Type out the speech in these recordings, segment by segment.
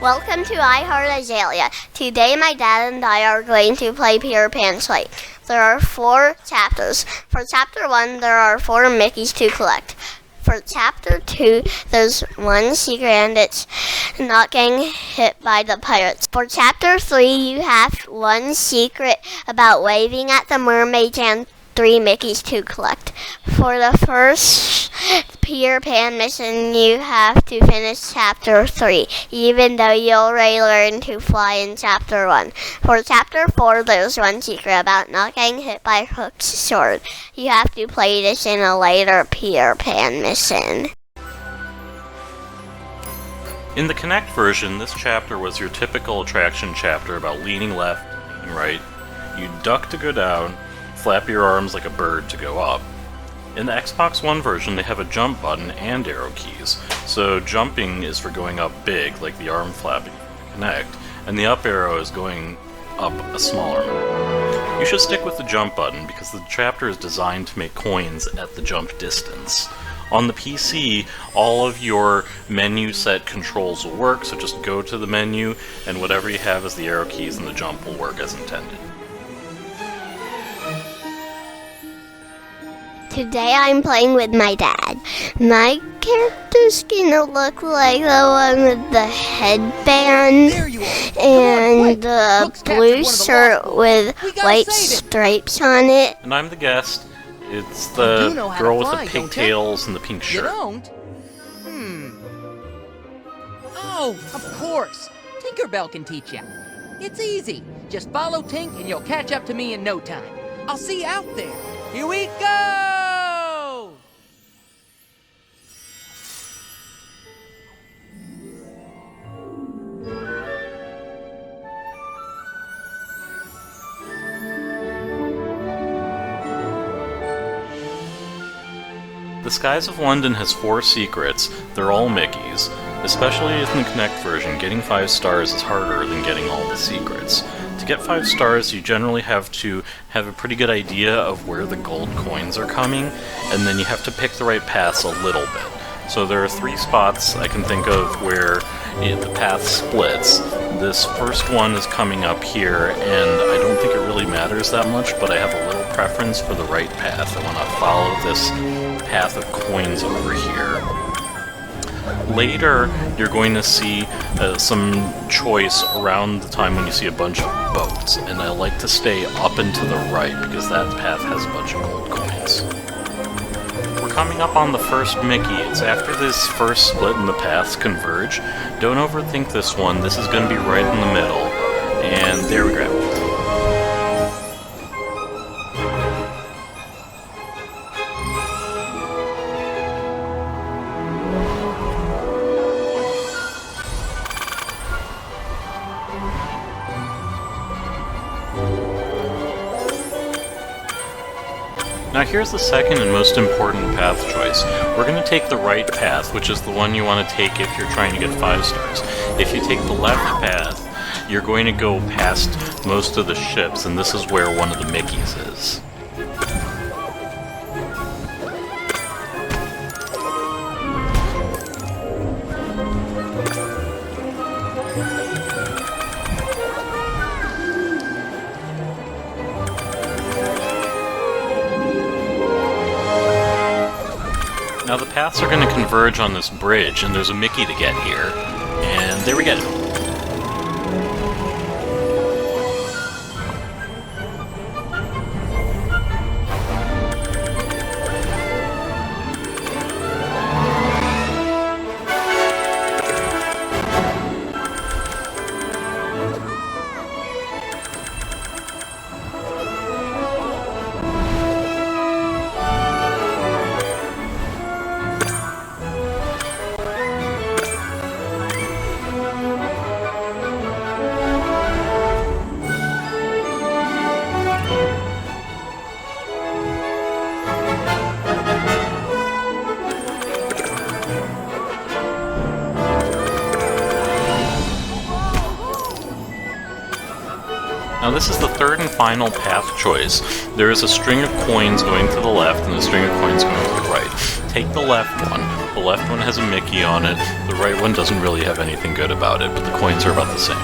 Welcome to I Heart Azalea. Today my dad and I are going to play Peter Pan Slate. There are 4 chapters. For chapter 1, there are 4 Mickeys to collect. For chapter 2, there's 1 secret and it's not getting hit by the pirates. For chapter 3, you have 1 secret about waving at the mermaids and 3 Mickeys to collect. For the first Peter Pan mission, you have to finish chapter 3, even though you already learned to fly in chapter 1. For chapter 4, there's 1 secret about not getting hit by Hook's sword. You have to play this in a later Peter Pan mission. In the Kinect version, this chapter was your typical attraction chapter about leaning left, leaning right. You duck to go down, flap your arms like a bird to go up. In the Xbox One version, they have a jump button and arrow keys, so jumping is for going up big, like the arm flapping from the Kinect, and the up arrow is going up a smaller amount. You should stick with the jump button because the chapter is designed to make coins at the jump distance. On the PC, all of your menu set controls will work, so just go to the menu, and whatever you have as the arrow keys and the jump will work as intended. Today I'm playing with my dad. My character's gonna look like the one with the headband and the blue shirt with white stripes on it. And I'm the guest. It's the girl with the pigtails and the pink shirt. You don't? Oh, of course. Tinkerbell can teach you. It's easy. Just follow Tink and you'll catch up to me in no time. I'll see you out there. Here we go! The Skies of London has 4 secrets. They're all Mickeys. Especially in the Kinect version, getting 5 stars is harder than getting all the secrets. To get 5 stars, you generally have to have a pretty good idea of where the gold coins are coming, and then you have to pick the right paths a little bit. So there are 3 spots I can think of where the path splits. This first one is coming up here, and I don't think it really matters that much, but I have a little preference for the right path. I want to follow this path of coins over here. Later, you're going to see some choice around the time when you see a bunch of boats, and I like to stay up and to the right because that path has a bunch of gold coins. We're coming up on the first Mickey. It's after this first split and the paths converge. Don't overthink this one. This is going to be right in the middle, and there we go. Now here's the second and most important path choice. We're going to take the right path, which is the one you want to take if you're trying to get 5 stars. If you take the left path, you're going to go past most of the ships, and this is where one of the Mickeys is. Now the paths are going to converge on this bridge, and there's a Mickey to get here, and there we get it. Now this is the third and final path choice. There is a string of coins going to the left and a string of coins going to the right. take the left one. The left one has a Mickey on it. The right one doesn't really have anything good about it, but the coins are about the same.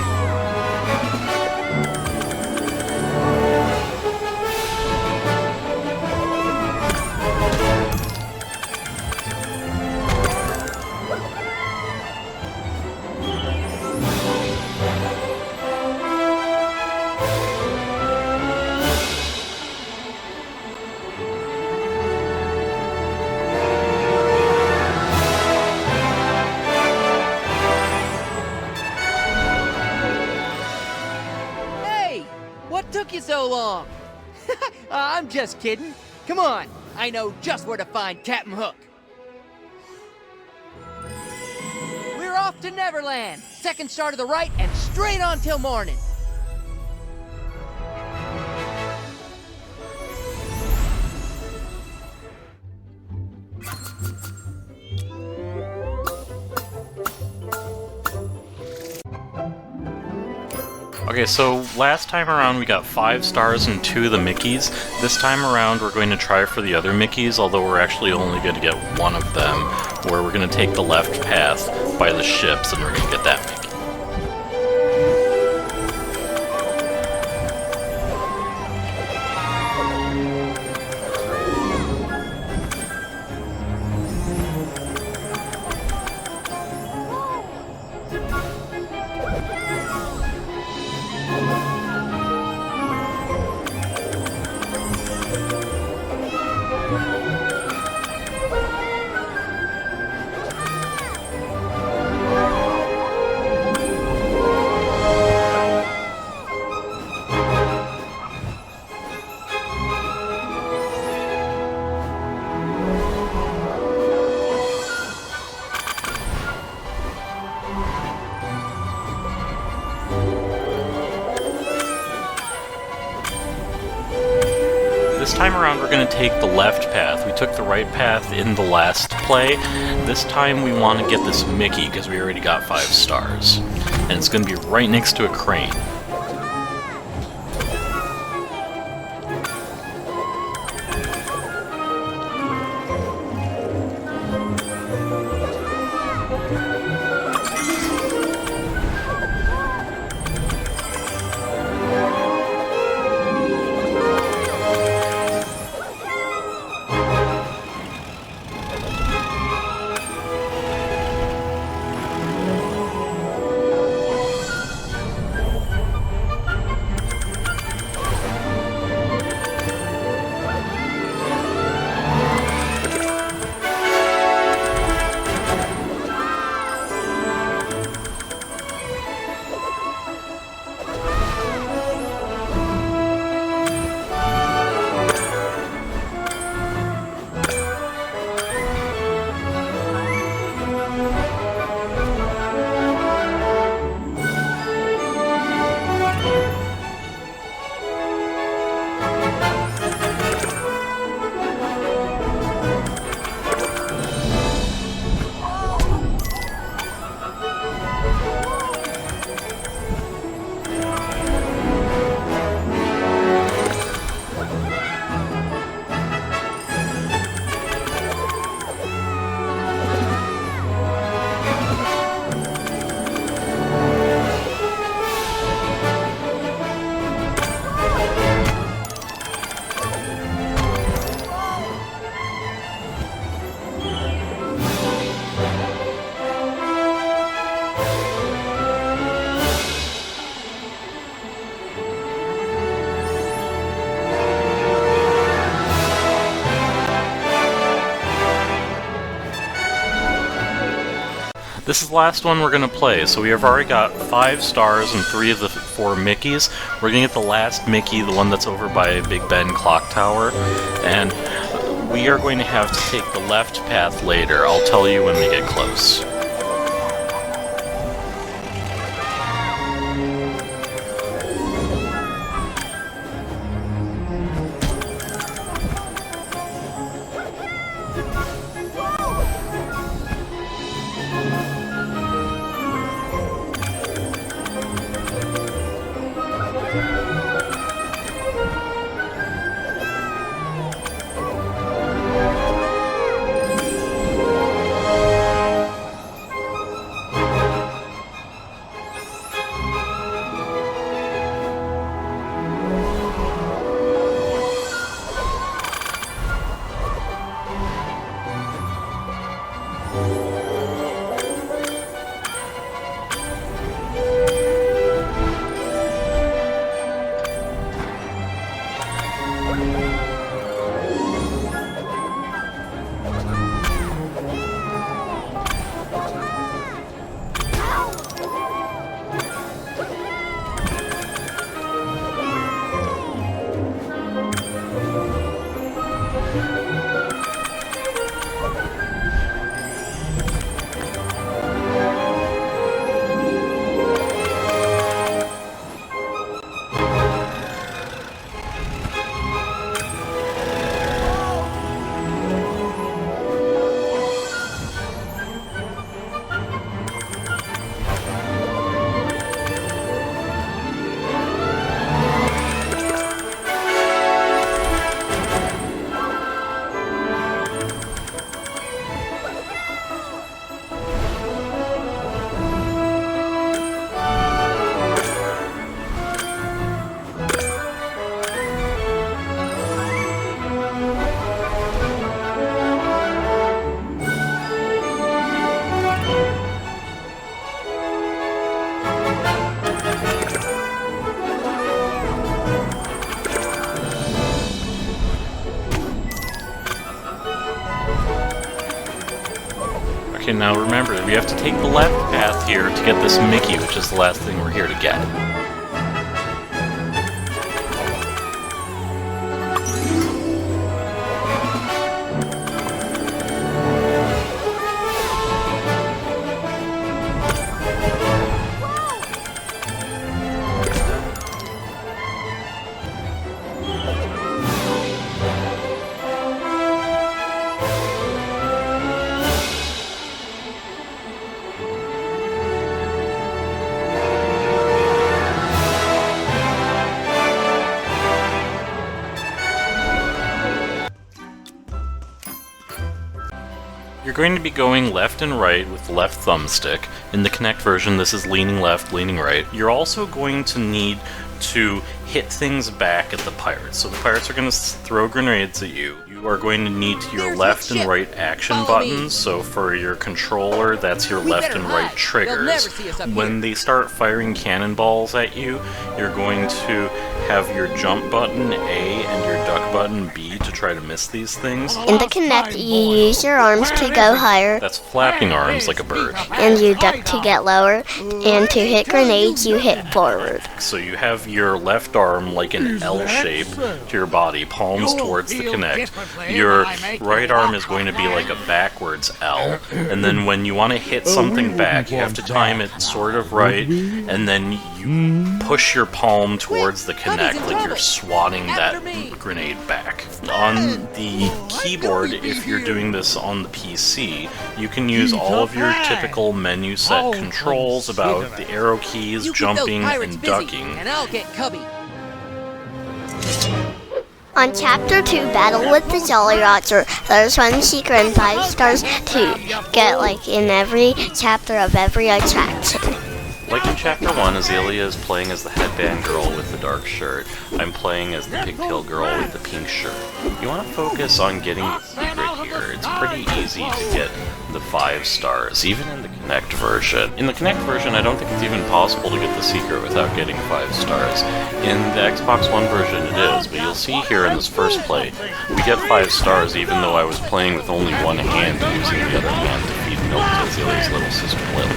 What took you so long? I'm just kidding. Come on, I know just where to find Captain Hook. We're off to Neverland. Second star to the right and straight on till morning. Okay, so last time around we got 5 stars and 2 of the Mickeys. This time around we're going to try for the other Mickeys, although we're actually only going to get one of them, where we're going to take the left path by the ships and we're going to get that Mickey. This time around we're going to take the left path. We took the right path in the last play. This time we want to get this Mickey because we already got 5 stars. And it's going to be right next to a crane. This is the last one we're going to play, so we have already got 5 stars and 3 of the 4 Mickeys. We're going to get the last Mickey, the one that's over by Big Ben Clock Tower, and we are going to have to take the left path later. I'll tell you when we get close. Okay, now remember, we have to take the left path here to get this Mickey, which is the last thing we're here to get. You're going to be going left and right with the left thumbstick. In the Kinect version, this is leaning left, leaning right. You're also going to need to hit things back at the pirates. So the pirates are going to throw grenades at you. You are going to need your left and right action buttons. So for your controller, that's your left and right triggers. When they start firing cannonballs at you, you're going to have your jump button A and your duck button B to try to miss these things. In the Kinect, you use your arms to go higher, That's flapping arms like a bird. and you duck to get lower, and to hit grenades, you hit forward. So you have your left arm like an L shape to your body, palms towards the Kinect. Your right arm is going to be like a backwards L, and then when you want to hit something back, you have to time it sort of right, and then you push your palm towards the Kinect like you're swatting that grenade back. On the keyboard, if you're doing this on the PC, you can use all of your typical menu set controls about the arrow keys, jumping, and ducking. And I'll get Cubby. On Chapter 2, Battle with the Jolly Roger, there's one secret and 5 stars to get, like, in every chapter of every attraction. Like in Chapter 1, Azalea is playing as the headband girl with the dark shirt. I'm playing as the pigtail girl with the pink shirt. You want to focus on getting the secret here. It's pretty easy to get the 5 stars, even in the Kinect version. In the Kinect version, I don't think it's even possible to get the secret without getting 5 stars. In the Xbox One version, it is, but you'll see here in this first play, we get 5 stars even though I was playing with only one hand, using the other hand to feed milk to Azalea's little sister Lily.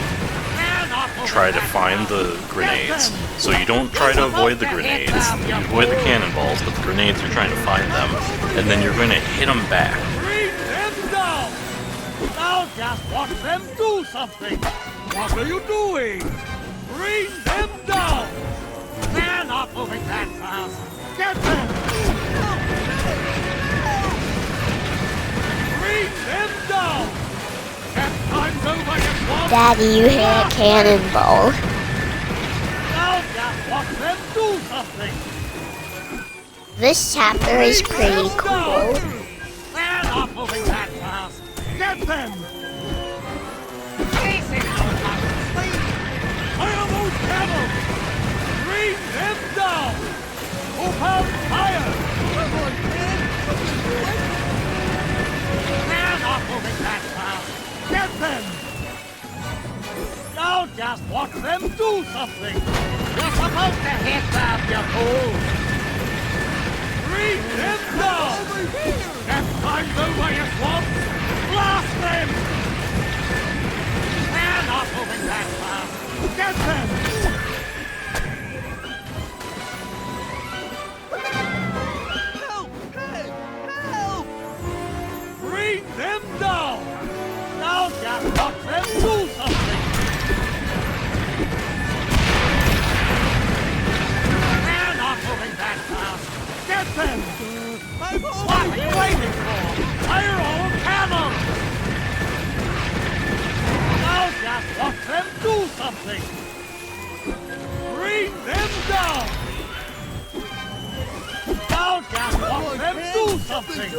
Try to find the grenades. So you don't try to avoid the grenades, you avoid the cannonballs, but the grenades you're trying to find them, and then you're going to hit them back. Bring them down! Now just watch them do something! What are you doing? Bring them down! They're not moving that fast! Get them! Bring them down! That time's over, you want! Daddy, you hit a cannonball. Now just watch them do something! This chapter is pretty cool. They're not moving that fast! Get them! Easy, fire those camels! Bring them down! Open fire! They're not moving that fast! Get just watch them do something! You're supposed to hit them, you fool! Bring them down! Next time they're by your swamp, blast them! They're not moving that fast! Get them! Help! Hey! Help! Bring them down! Now just watch them do something! They're not moving that fast! Get them! I'm What are you waiting for? Fire all cannon! Now just watch them do something! Bring them down! Now just watch them do something!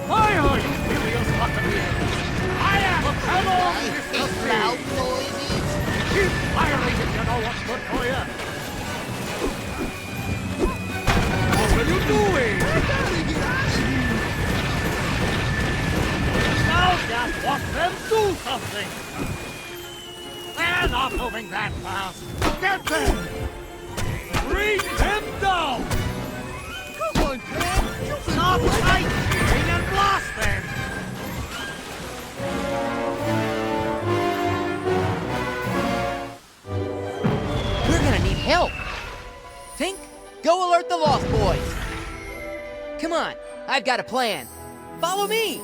Fire, you furious buccaneers! I am a cannon! hate loud noises. Keep firing if you know what's good for you! What are you doing? I gotta get out of here. Now just watch them do something! They're not moving that fast! Get them! Bring them down! Come on, Ken. You can Stop do it. sightseeing and blast them! We're gonna need help. Tink, go alert the Lost Boys. Come on, I've got a plan. Follow me.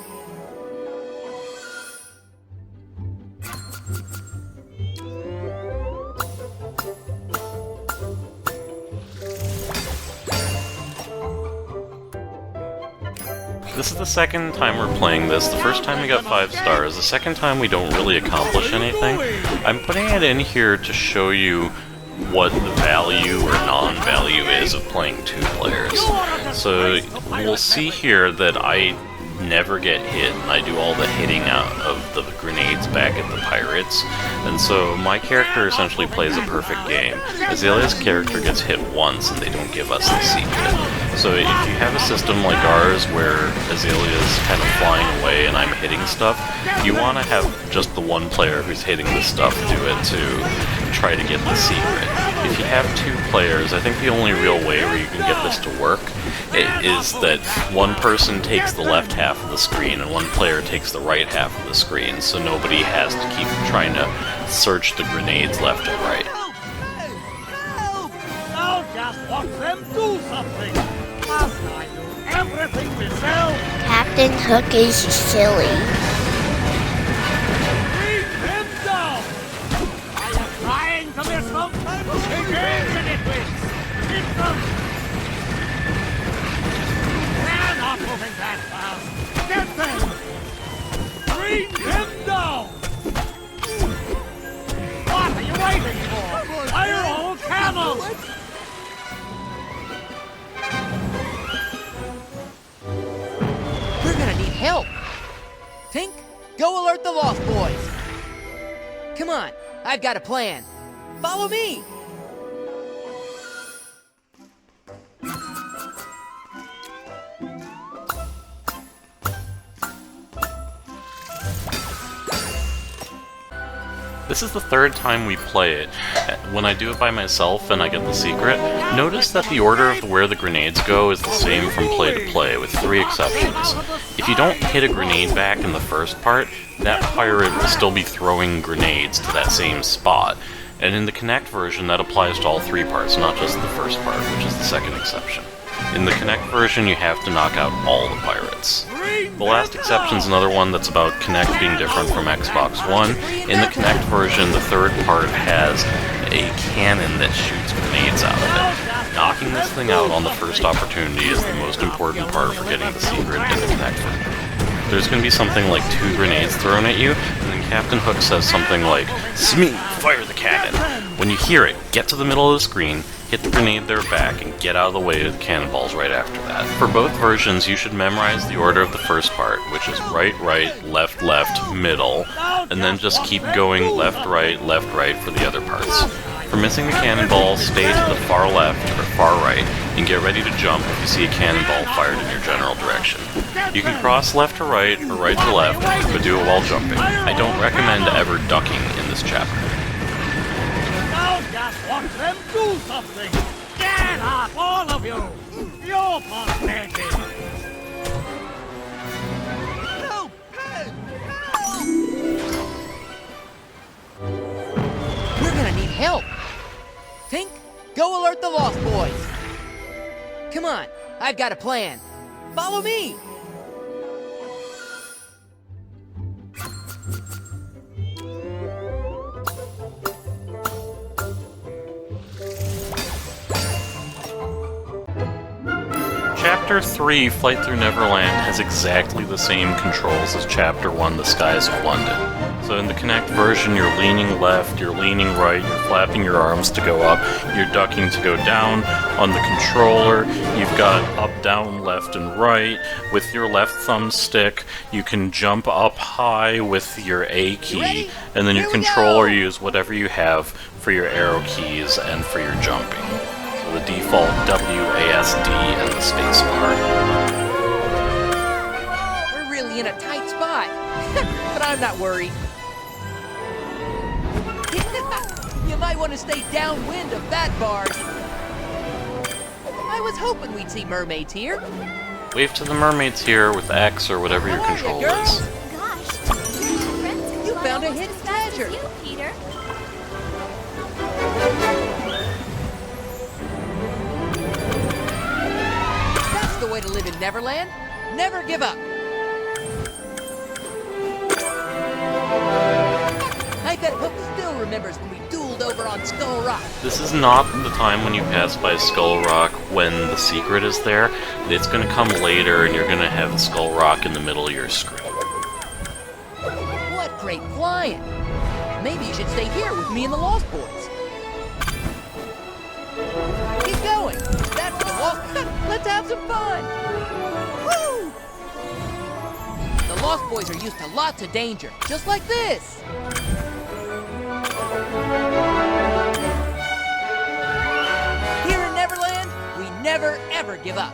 This is the second time we're playing this. The first time we got 5 stars. The second time we don't really accomplish anything. I'm putting it in here to show you what the value or non-value is of playing 2 players. So we'll see here that I never get hit, and I do all the hitting out of the grenades back at the pirates. And so my character essentially plays a perfect game. Azalea's character gets hit once and they don't give us the secret. So if you have a system like ours where Azalea's kind of flying away and I'm hitting stuff, you want to have just the one player who's hitting the stuff do it to try to get the secret. If you have 2 players, I think the only real way where you can get this to work is that one person takes the left half of the screen and one player takes the right half of the screen, so nobody has to keep trying to search the grenades left and right. Help! Hey! Help! Now just watch them do something! Must I do everything myself? Captain Hook is silly. Bring them down! Are you trying to miss them? Engage and it wins! Keep them! They're not moving that fast! Get them! Bring them down! What are you waiting for? Fire all cannon! We're gonna need help. Tink, go alert the Lost Boys. Come on, I've got a plan. Follow me. This is the 3rd time we play it. When I do it by myself and I get the secret, notice that the order of where the grenades go is the same from play to play, with 3 exceptions. If you don't hit a grenade back in the first part, that pirate will still be throwing grenades to that same spot. And in the Kinect version, that applies to all 3 parts, not just the first part, which is the 2nd exception. In the Kinect version, you have to knock out all the pirates. The last exception is another one that's about Kinect being different from Xbox One. In the Kinect version, the 3rd part has a cannon that shoots grenades out of it. Knocking this thing out on the first opportunity is the most important part for getting the secret in the Kinect version. There's going to be something like 2 grenades thrown at you, and then Captain Hook says something like, "Smee, fire the cannon." When you hear it, get to the middle of the screen, hit the grenade there back, and get out of the way of the cannonballs right after that. For both versions, you should memorize the order of the first part, which is right, right, left, left, middle, and then just keep going left, right, for the other parts. For missing the cannonball, stay to the far left or far right, and get ready to jump if you see a cannonball fired in your general direction. You can cross left to right or right to left, but do it while jumping. I don't recommend ever ducking in this chapter. Now just watch them do something! Get up, all of you! You're pathetic! Help! Help! Help! We're gonna need help. Tink, go alert the Lost Boys. Come on, I've got a plan. Follow me. Chapter 3, Flight Through Neverland, has exactly the same controls as Chapter 1, The Skies of London. So in the Kinect version, you're leaning left, you're leaning right, you're flapping your arms to go up, you're ducking to go down. On the controller, you've got up, down, left, and right. With your left thumbstick, you can jump up high with your A key, and then your Here we controller, go! you use whatever you have for your arrow keys and for your jumping. The default WASD and the spacebar. We're really in a tight spot, but I'm not worried. You might want to stay downwind of that barge. I was hoping we'd see mermaids here. Wave to the mermaids here with X or whatever your How are ya, control girls? is. Gosh, your friends can You fly found a almost hidden as fast as treasure. you, Peter. That's the way to live in Neverland. Never give up. I bet Hook still remembers when we dueled over on Skull Rock. This is not the time when you pass by Skull Rock when the secret is there. It's going to come later and you're going to have Skull Rock in the middle of your screen. What great flying! Maybe you should stay here with me and the Lost Boys. Keep going. That's the Lost. Let's have some fun. Woo! The Lost Boys are used to lots of danger, just like this. Here in Neverland, we never ever give up.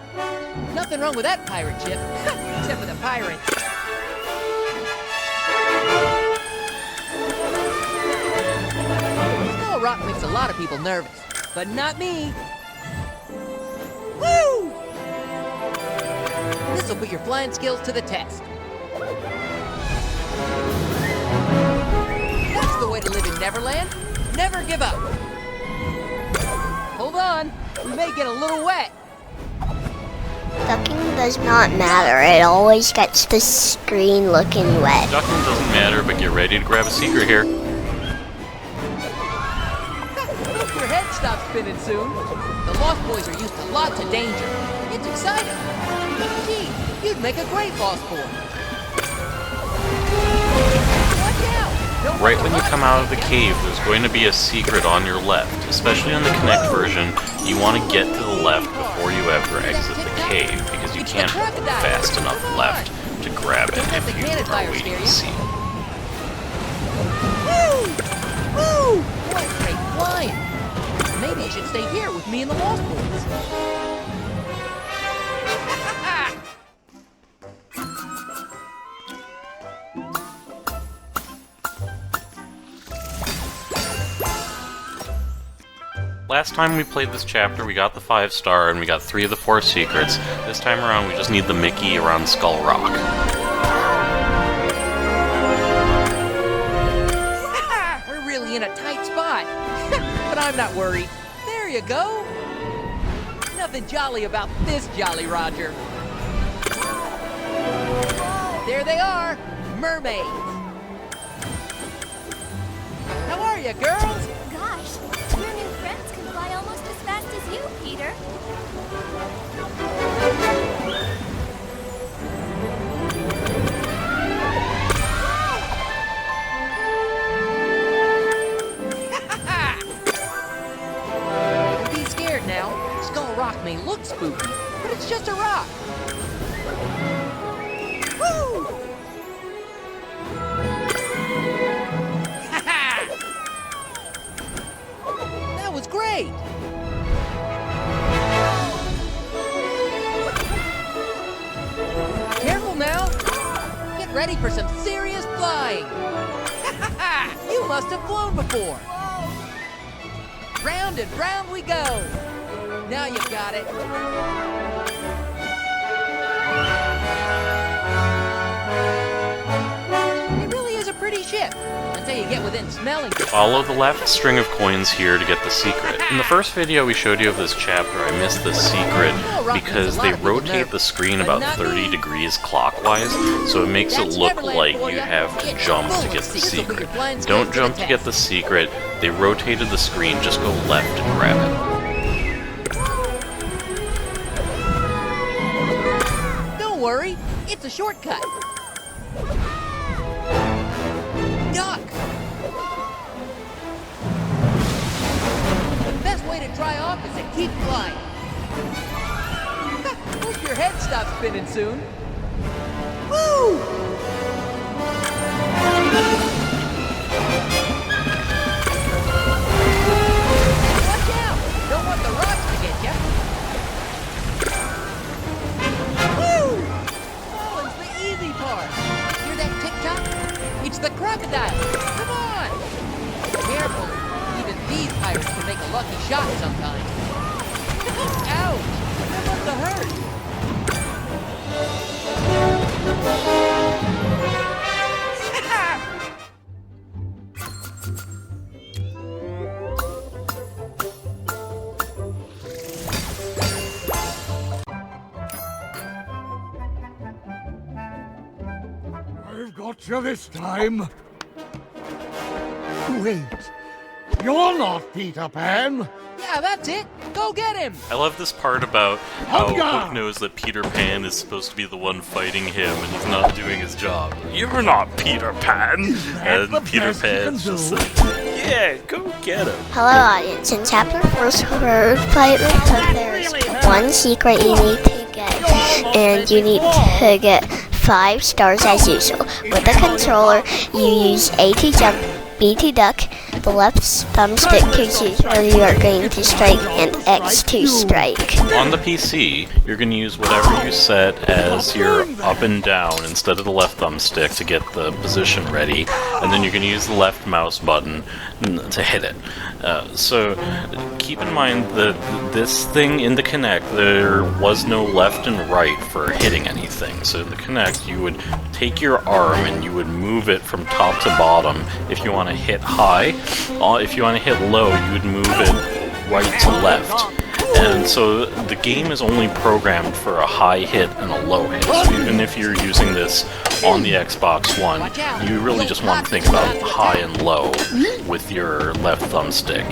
Nothing wrong with that pirate ship, except for the pirates. Skull Rock makes a lot of people nervous, but not me. Woo! This'll put your flying skills to the test. That's the way to live in Neverland. Never give up. Hold on, we may get a little wet. Ducking does not matter. It always gets the screen looking wet. Ducking doesn't matter, but get ready to grab a secret here. Hope your head stops spinning soon. The Lost Boys are used to lots of danger. It's exciting. Gee, you'd make a great Lost Boy. Watch out! Don't Right want when to you run. come out of the cave, there's going to be a secret on your left. Especially on the Kinect version, you want to get to the left before you ever exit the cave, because you can't move fast enough left to grab it if you are waiting to see it. Woo! Woo! What great flying! Maybe you should stay here with me and the Lost Boys. Last time we played this chapter, we got the 5-star and we got 3 of the 4 secrets. This time around, we just need the Mickey around Skull Rock. We're really in a tight spot. But I'm not worried. There you go. Nothing jolly about this Jolly Roger. There they are, mermaids. How are you, girls? Gosh, your new friends can fly almost as fast as you, Peter. Don't be scared now. Skull Rock may look spooky, but it's just a rock. Woo! That was great. Careful now. Get ready for some serious flying. You must have flown before. Round and round we go. Now you've got it. It really is a pretty ship, until you get within smelling. Follow the left string of coins here to get the secret. In the first video we showed you of this chapter, I missed the secret because they rotate the screen about 30 degrees clockwise, so it makes it look like you have to jump to get the secret. Don't jump to get the secret, they rotated the screen, just go left and grab it. Don't worry, it's a shortcut. Duck! The best way to dry off is to keep flying. Hope your head stops spinning soon. Woo! Watch out! Don't want the rocks to get you. Woo! Falling's the easy part. Hear that tick-tock? It's the crocodile! Come on! Careful! Even these pirates can make a lucky shot sometimes. Ouch! That must have hurt! I've got you this time. Wait. You're not Peter Pan. Yeah, that's it! Go get him! I love this part about how Hunger! Hook knows that Peter Pan is supposed to be the one fighting him and he's not doing his job. You're not Peter Pan! that the And Peter best you Pan's can just do? like, yeah, go get him. Hello audience, in chapter 4 Sword Fight with Hook, there is one secret you need to get, and you need to get 5 stars as usual. With the controller, you use A to jump, B to duck, the left thumbstick to choose whether you are going to strike, and X to strike. On the PC, you're going to use whatever you set as your up and down instead of the left thumbstick to get the position ready, and then you're going to use the left mouse button to hit it. So keep in mind that this thing in the Kinect, there was no left and right for hitting anything. So in the Kinect, you would take your arm and you would move it from top to bottom if you want to hit high. If you want to hit low, you would move it right to left. And so the game is only programmed for a high hit and a low hit. So even if you're using this on the Xbox One, you really just want to think about high and low with your left thumbstick.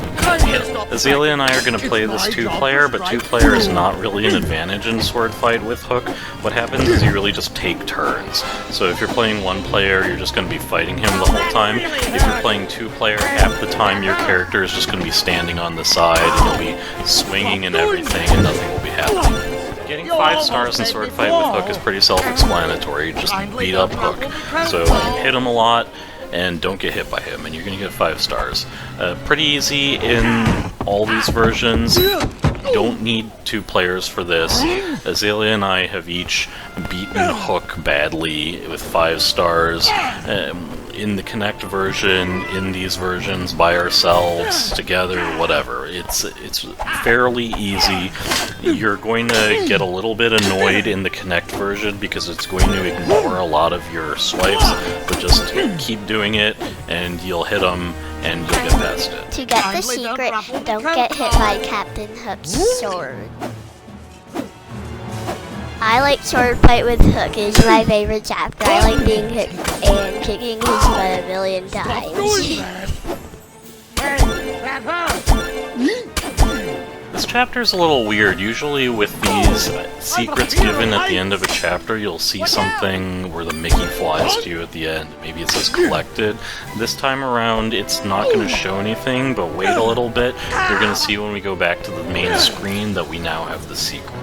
Azalea and I are going to play this 2-player, but 2-player is not really an advantage in Sword Fight with Hook. What happens is you really just take turns. So if you're playing 1-player, you're just going to be fighting him the whole time. If you're playing 2-player, half the time your character is just going to be standing on the side, and you'll be swinging and everything, and nothing will be happening. Getting 5 stars in Sword Fight with Hook is pretty self-explanatory. Just beat up Hook. So hit him a lot, and don't get hit by him, and you're going to get 5 stars. Pretty easy in all these versions. You don't need 2 players for this. Azalea and I have each beaten Hook badly with 5 stars. In the Kinect version, in these versions, by ourselves, together, whatever. It's fairly easy. You're going to get a little bit annoyed in the Kinect version because it's going to ignore a lot of your swipes, but just keep doing it and you'll hit them and you'll get past it. To get the secret, don't get hit by Captain Hook's sword. I like Sword Fight with Hook. It's my favorite chapter. I like being hit and kicking his butt a million times. This chapter's a little weird. Usually with these secrets given at the end of a chapter, you'll see something where the Mickey flies to you at the end. Maybe it says collected. This time around, it's not going to show anything, but wait a little bit. You're going to see when we go back to the main screen that we now have the secret.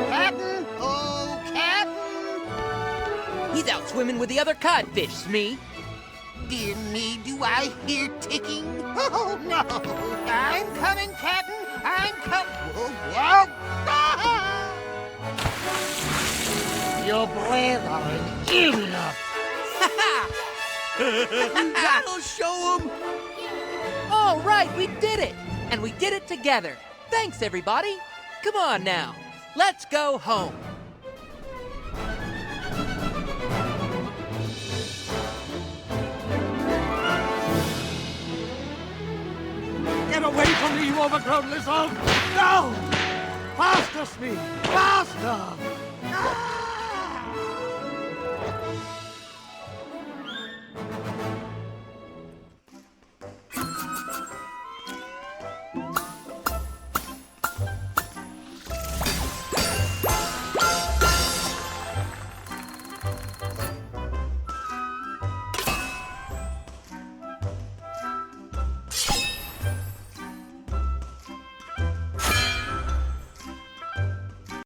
Captain! Oh, Captain! He's out swimming with the other codfish, Smee. Dear me, do I hear ticking? Oh, no. I'm coming, Captain. I'm coming. Whoa, whoa. Ah! Your brave are an idiot. That'll show them. All right, we did it. And we did it together. Thanks, everybody. Come on now. Let's go home. Get away from me, you overgrown lizard! No! Faster, Smee! Faster! Ah!